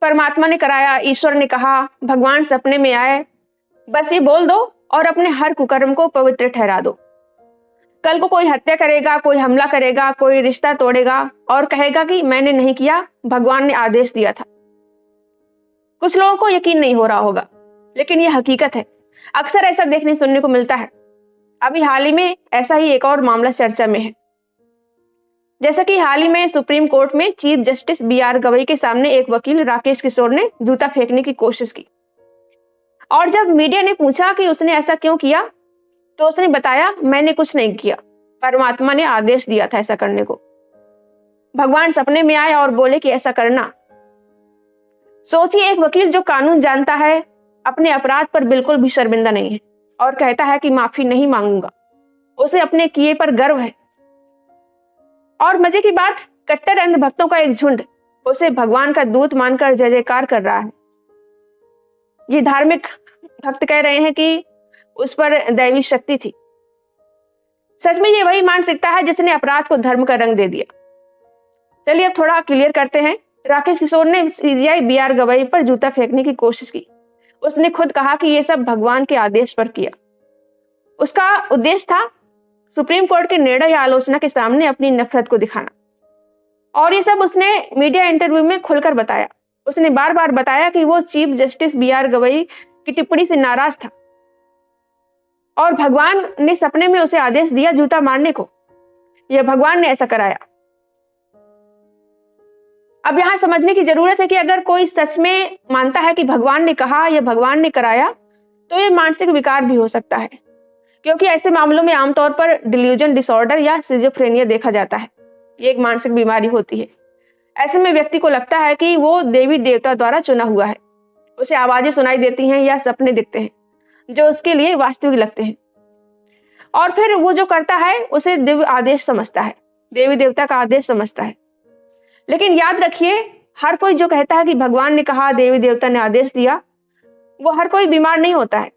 परमात्मा ने कराया, ईश्वर ने कहा, भगवान सपने में आए, बस ये बोल दो और अपने हर कुकर्म को पवित्र ठहरा दो। कल को कोई हत्या करेगा, कोई हमला करेगा, कोई रिश्ता तोड़ेगा और कहेगा कि मैंने नहीं किया, भगवान ने आदेश दिया था। कुछ लोगों को यकीन नहीं हो रहा होगा, लेकिन यह हकीकत है। अक्सर ऐसा देखने सुनने को मिलता है। अभी हाल ही में ऐसा ही एक और मामला चर्चा में है। जैसा कि हाल ही में सुप्रीम कोर्ट में चीफ जस्टिस बी.आर. गवई के सामने एक वकील राकेश किशोर ने जूता फेंकने की कोशिश की, और जब मीडिया ने पूछा कि उसने ऐसा क्यों किया, तो उसने बताया, मैंने कुछ नहीं किया, परमात्मा ने आदेश दिया था ऐसा करने को। भगवान सपने में आए और बोले कि ऐसा करना। सोचिए, एक वकील जो कानून जानता है, अपने अपराध पर बिल्कुल भी शर्मिंदा नहीं है और कहता है कि माफी नहीं मांगूंगा, उसे अपने किए पर गर्व है। और मजे की बात, कट्टर अंधभक्तों का एक झुंड उसे भगवान का दूत मानकर जय जयकार कर रहा है। ये धार्मिक भक्त कह रहे हैं कि उस पर दैवी शक्ति थी। सच में ये वही मानसिकता है जिसने अपराध को धर्म का रंग दे दिया। चलिए अब थोड़ा क्लियर करते हैं। राकेश किशोर ने सीजीआई बी.आर. गवई पर जूता फेंकने की कोशिश की। उसने खुद कहा कि यह सब भगवान के आदेश पर किया। उसका उद्देश्य था सुप्रीम कोर्ट के निर्णय या आलोचना के सामने अपनी नफरत को दिखाना, और ये सब उसने मीडिया इंटरव्यू में खुलकर बताया। उसने बार बार बताया कि वो चीफ जस्टिस बी.आर. गवई की टिप्पणी से नाराज था और भगवान ने सपने में उसे आदेश दिया जूता मारने को। यह भगवान ने ऐसा कराया। अब यहां समझने की जरूरत है कि अगर कोई सच में मानता है कि भगवान ने कहा या भगवान ने कराया, तो यह मानसिक विकार भी हो सकता है, क्योंकि ऐसे मामलों में आमतौर पर डिल्यूजन डिसऑर्डर या सिजोफ्रेनिया देखा जाता है। ये एक मानसिक बीमारी होती है। ऐसे में व्यक्ति को लगता है कि वो देवी देवता द्वारा चुना हुआ है। उसे आवाजें सुनाई देती हैं या सपने दिखते हैं जो उसके लिए वास्तविक लगते हैं, और फिर वो जो करता है उसे दिव्य आदेश समझता है, देवी देवता का आदेश समझता है। लेकिन याद रखिए, हर कोई जो कहता है कि भगवान ने कहा, देवी देवता ने आदेश दिया, वो हर कोई बीमार नहीं होता है।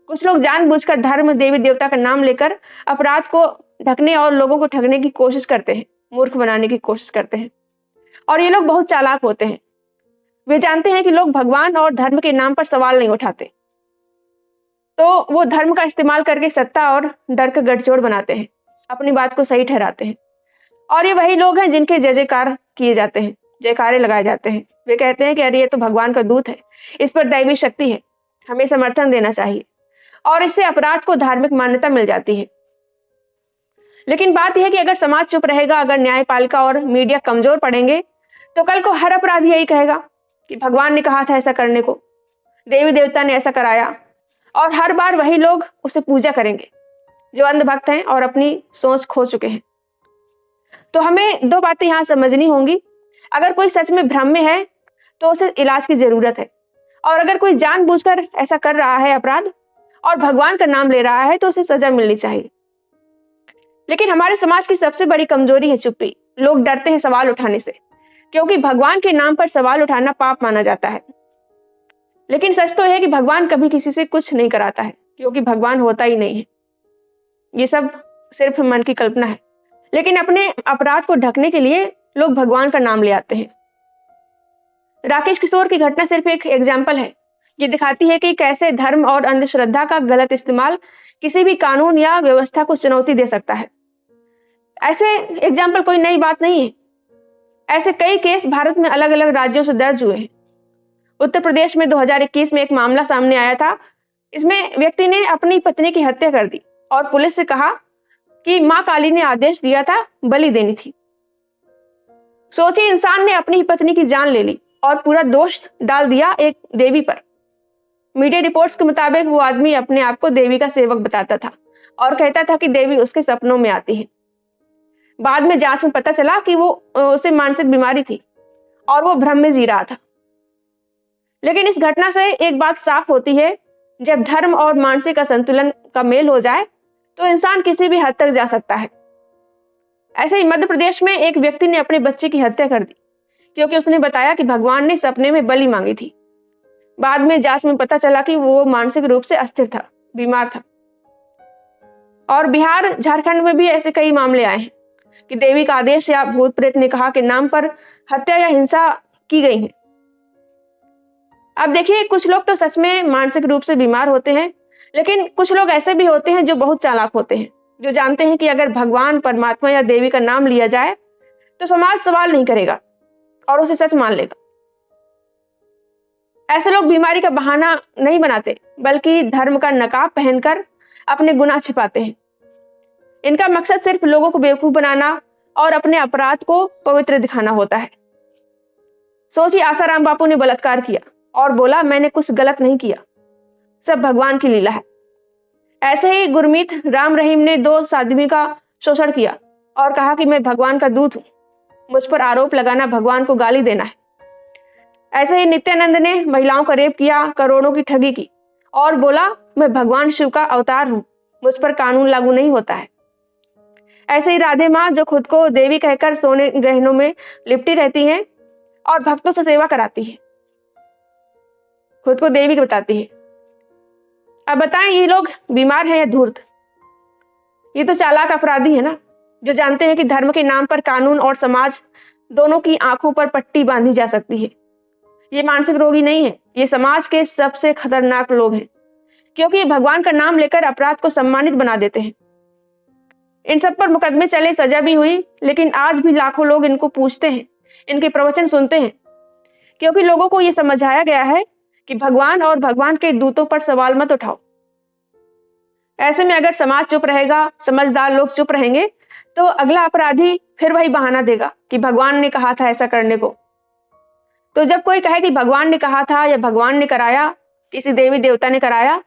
कुछ लोग जानबूझकर धर्म, देवी देवता का नाम लेकर अपराध को ढकने और लोगों को ठगने की कोशिश करते हैं, मूर्ख बनाने की कोशिश करते हैं। और ये लोग बहुत चालाक होते हैं। वे जानते हैं कि लोग भगवान और धर्म के नाम पर सवाल नहीं उठाते, तो वो धर्म का इस्तेमाल करके सत्ता और डर का गठजोड़ बनाते हैं, अपनी बात को सही ठहराते हैं। और ये वही लोग हैं जिनके जय जयकार किए जाते हैं, जयकारे लगाए जाते हैं। वे कहते हैं कि अरे ये तो भगवान का दूत है, इस पर दैवी शक्ति है, हमें समर्थन देना चाहिए, और इससे अपराध को धार्मिक मान्यता मिल जाती है। लेकिन बात यह है कि अगर समाज चुप रहेगा, अगर न्यायपालिका और मीडिया कमजोर पड़ेंगे, तो कल को हर अपराधी यही कहेगा कि भगवान ने कहा था ऐसा करने को, देवी देवता ने ऐसा कराया, और हर बार वही लोग उसे पूजा करेंगे जो अंधभक्त हैं और अपनी सोच खो चुके हैं। तो हमें दो बातें यहां समझनी होंगी। अगर कोई सच में भ्रम में है तो उसे इलाज की जरूरत है, और अगर कोई जानबूझकर ऐसा कर रहा है अपराध और भगवान का नाम ले रहा है, तो उसे सजा मिलनी चाहिए। लेकिन हमारे समाज की सबसे बड़ी कमजोरी है चुप्पी। लोग डरते हैं सवाल उठाने से, क्योंकि भगवान के नाम पर सवाल उठाना पाप माना जाता है। लेकिन सच तो है कि भगवान कभी किसी से कुछ नहीं कराता है, क्योंकि भगवान होता ही नहीं है। ये सब सिर्फ मन की कल्पना है। लेकिन अपने अपराध को ढकने के लिए लोग भगवान का नाम ले आते हैं। राकेश किशोर की घटना सिर्फ एक एग्जाम्पल है। ये दिखाती है कि कैसे धर्म और अंधश्रद्धा का गलत इस्तेमाल किसी भी कानून या व्यवस्था को चुनौती दे सकता है। ऐसे एग्जाम्पल कोई नई बात नहीं है। ऐसे कई केस भारत में अलग अलग राज्यों से दर्ज हुए हैं। उत्तर प्रदेश में 2021 में एक मामला सामने आया था। इसमें व्यक्ति ने अपनी पत्नी की हत्या कर दी और पुलिस से कहा कि मां काली ने आदेश दिया था, बलि देनी थी। सोचिए, इंसान ने अपनी पत्नी की जान ले ली और पूरा दोष डाल दिया एक देवी पर। मीडिया रिपोर्ट्स के मुताबिक वो आदमी अपने आप को देवी का सेवक बताता था और कहता था कि देवी उसके सपनों में आती है। बाद में जांच में पता चला कि वो उसे मानसिक बीमारी थी और वो भ्रम में जी रहा था। लेकिन इस घटना से एक बात साफ होती है, जब धर्म और मानसिक असंतुलन का मेल हो जाए तो इंसान किसी भी हद तक जा सकता है। ऐसे ही मध्य प्रदेश में एक व्यक्ति ने अपने बच्चे की हत्या कर दी क्योंकि उसने बताया कि भगवान ने सपने में बलि मांगी थी। बाद में जांच में पता चला कि वो मानसिक रूप से अस्थिर था, बीमार था। और बिहार, झारखंड में भी ऐसे कई मामले आए हैं कि देवी का आदेश या भूत प्रेत ने कहा के नाम पर हत्या या हिंसा की गई है। अब देखिए, कुछ लोग तो सच में मानसिक रूप से बीमार होते हैं, लेकिन कुछ लोग ऐसे भी होते हैं जो बहुत चालाक होते हैं, जो जानते हैं कि अगर भगवान, परमात्मा या देवी का नाम लिया जाए तो समाज सवाल नहीं करेगा और उसे सच मान लेगा। ऐसे लोग बीमारी का बहाना नहीं बनाते, बल्कि धर्म का नकाब पहनकर अपने गुनाह छिपाते हैं। इनका मकसद सिर्फ लोगों को बेवकूफ बनाना और अपने अपराध को पवित्र दिखाना होता है। सोचिए, आसाराम बापू ने बलात्कार किया और बोला, मैंने कुछ गलत नहीं किया, सब भगवान की लीला है। ऐसे ही गुरमीत राम रहीम ने 2 आदमी का शोषण किया और कहा कि मैं भगवान का दूत हूं, मुझ पर आरोप लगाना भगवान को गाली देना है। ऐसे ही नित्यानंद ने महिलाओं का रेप किया, करोड़ों की ठगी की और बोला, मैं भगवान शिव का अवतार हूं, मुझ पर कानून लागू नहीं होता है। ऐसे ही राधे माँ, जो खुद को देवी कहकर सोने गहनों में लिपटी रहती हैं और भक्तों से सेवा कराती है, खुद को देवी बताती है। अब बताएं, ये लोग बीमार हैं या धूर्त? ये तो चालाक अपराधी है ना, जो जानते हैं कि धर्म के नाम पर कानून और समाज दोनों की आंखों पर पट्टी बांधी जा सकती है। ये मानसिक रोगी नहीं है, ये समाज के सबसे खतरनाक लोग हैं, क्योंकि ये भगवान का नाम लेकर अपराध को सम्मानित बना देते हैं। इन सब पर मुकदमे चले, सजा भी हुई, लेकिन आज भी लाखों लोग इनको पूछते हैं, इनके प्रवचन सुनते हैं, क्योंकि लोगों को यह समझाया गया है कि भगवान और भगवान के दूतों पर सवाल मत उठाओ। ऐसे में अगर समाज चुप रहेगा, समझदार लोग चुप रहेंगे, तो अगला अपराधी फिर वही बहाना देगा कि भगवान ने कहा था ऐसा करने को। तो जब कोई कहे कि भगवान ने कहा था या भगवान ने कराया, किसी देवी देवता ने कराया,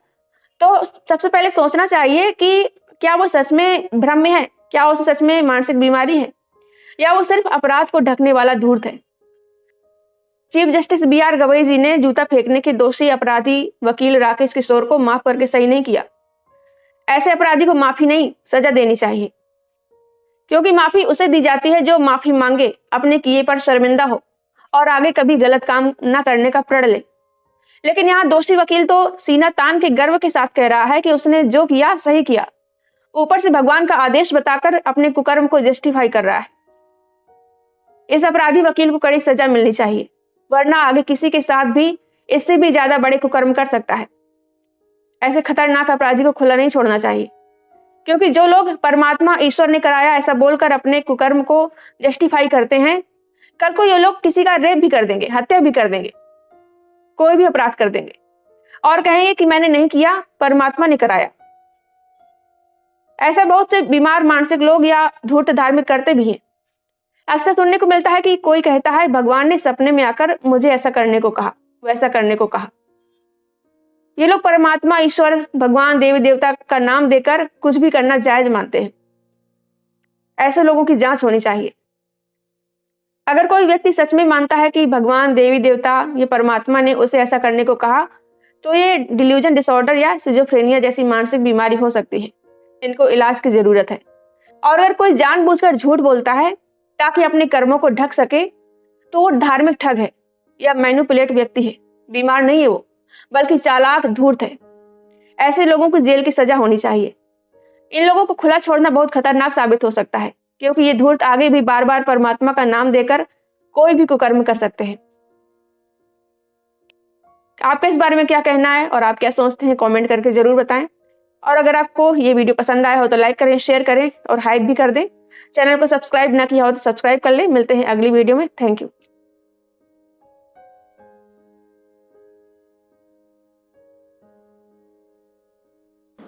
तो सबसे पहले सोचना चाहिए कि क्या वो सच में भ्रम में है, क्या उसे सच में मानसिक बीमारी है, या वो सिर्फ अपराध को ढकने वाला धूर्त है। चीफ जस्टिस BR गवई जी ने जूता फेंकने के दोषी अपराधी वकील राकेश किशोर को माफ करके सही नहीं किया। ऐसे अपराधी को माफी नहीं, सजा देनी चाहिए, क्योंकि माफी उसे दी जाती है जो माफी मांगे, अपने किए पर शर्मिंदा हो और आगे कभी गलत काम न करने का प्रण ले। लेकिन यहाँ दोषी वकील तो सीना तान के गर्व के साथ कह रहा है कि उसने जो किया सही किया, ऊपर से भगवान का आदेश बताकर अपने कुकर्म को जस्टिफाई कर रहा है। इस अपराधी वकील को कड़ी सजा मिलनी चाहिए, वरना आगे किसी के साथ भी इससे भी ज्यादा बड़े कुकर्म कर सकता है। ऐसे खतरनाक अपराधी को खुला नहीं छोड़ना चाहिए, क्योंकि जो लोग परमात्मा, ईश्वर ने कराया ऐसा बोलकर अपने कुकर्म को जस्टिफाई करते हैं, कल को ये लोग किसी का रेप भी कर देंगे, हत्या भी कर देंगे, कोई भी अपराध कर देंगे और कहेंगे कि मैंने नहीं किया, परमात्मा ने कराया। ऐसा बहुत से बीमार मानसिक लोग या धूर्त धार्मिक करते भी हैं। अक्सर सुनने को मिलता है कि कोई कहता है, भगवान ने सपने में आकर मुझे ऐसा करने को कहा, वैसा करने को कहा। ये लोग परमात्मा, ईश्वर, भगवान, देवी देवता का नाम देकर कुछ भी करना जायज मानते हैं। ऐसे लोगों की जांच होनी चाहिए। अगर कोई व्यक्ति सच में मानता है कि भगवान, देवी देवता या परमात्मा ने उसे ऐसा करने को कहा, तो ये डिल्यूजन डिसऑर्डर या सिजोफ्रेनिया जैसी मानसिक बीमारी हो सकती है। इनको इलाज की जरूरत है। और अगर कोई जानबूझकर झूठ बोलता है ताकि अपने कर्मों को ढक सके, तो वो धार्मिक ठग है या मैनिपुलेट व्यक्ति है। बीमार नहीं है वो, बल्कि चालाक धूर्त है। ऐसे लोगों को जेल की सजा होनी चाहिए। इन लोगों को खुला छोड़ना बहुत खतरनाक साबित हो सकता है, क्योंकि ये धूर्त आगे भी बार बार परमात्मा का नाम देकर कोई भी कुकर्म कर सकते हैं। आपका इस बारे में क्या कहना है और आप क्या सोचते हैं, कमेंट करके जरूर बताएं। और अगर आपको ये वीडियो पसंद आया हो तो लाइक करें, शेयर करें और हाइप भी कर दें। चैनल को सब्सक्राइब ना किया हो तो सब्सक्राइब कर लें। मिलते हैं अगली वीडियो में। Thank you.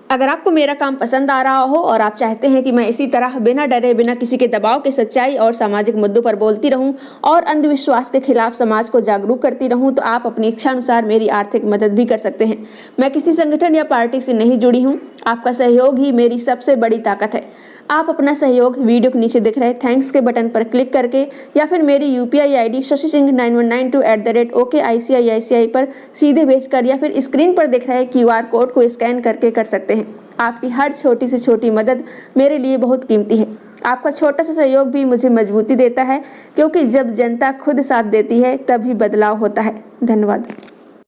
अगर आपको मेरा काम पसंद आ रहा हो और आप चाहते हैं कि मैं इसी तरह बिना डरे, बिना किसी के दबाव के सच्चाई और सामाजिक मुद्दों पर बोलती रहूं और अंधविश्वास के खिलाफ समाज को जागरूक करती रहूं, तो आप अपनी इच्छा अनुसार मेरी आर्थिक मदद भी कर सकते हैं। मैं किसी संगठन या पार्टी से नहीं जुड़ी हूं। आपका सहयोग ही मेरी सबसे बड़ी ताकत है। आप अपना सहयोग वीडियो के नीचे दिख रहे थैंक्स के बटन पर क्लिक करके या फिर मेरी UPI ID shashi-singh9192@OKICICI पर सीधे भेजकर या फिर स्क्रीन पर दिख रहे QR कोड को स्कैन करके कर सकते हैं। आपकी हर छोटी से छोटी मदद मेरे लिए बहुत कीमती है। आपका छोटा सा सहयोग भी मुझे मजबूती देता है, क्योंकि जब जनता खुद साथ देती है तभी बदलाव होता है। धन्यवाद।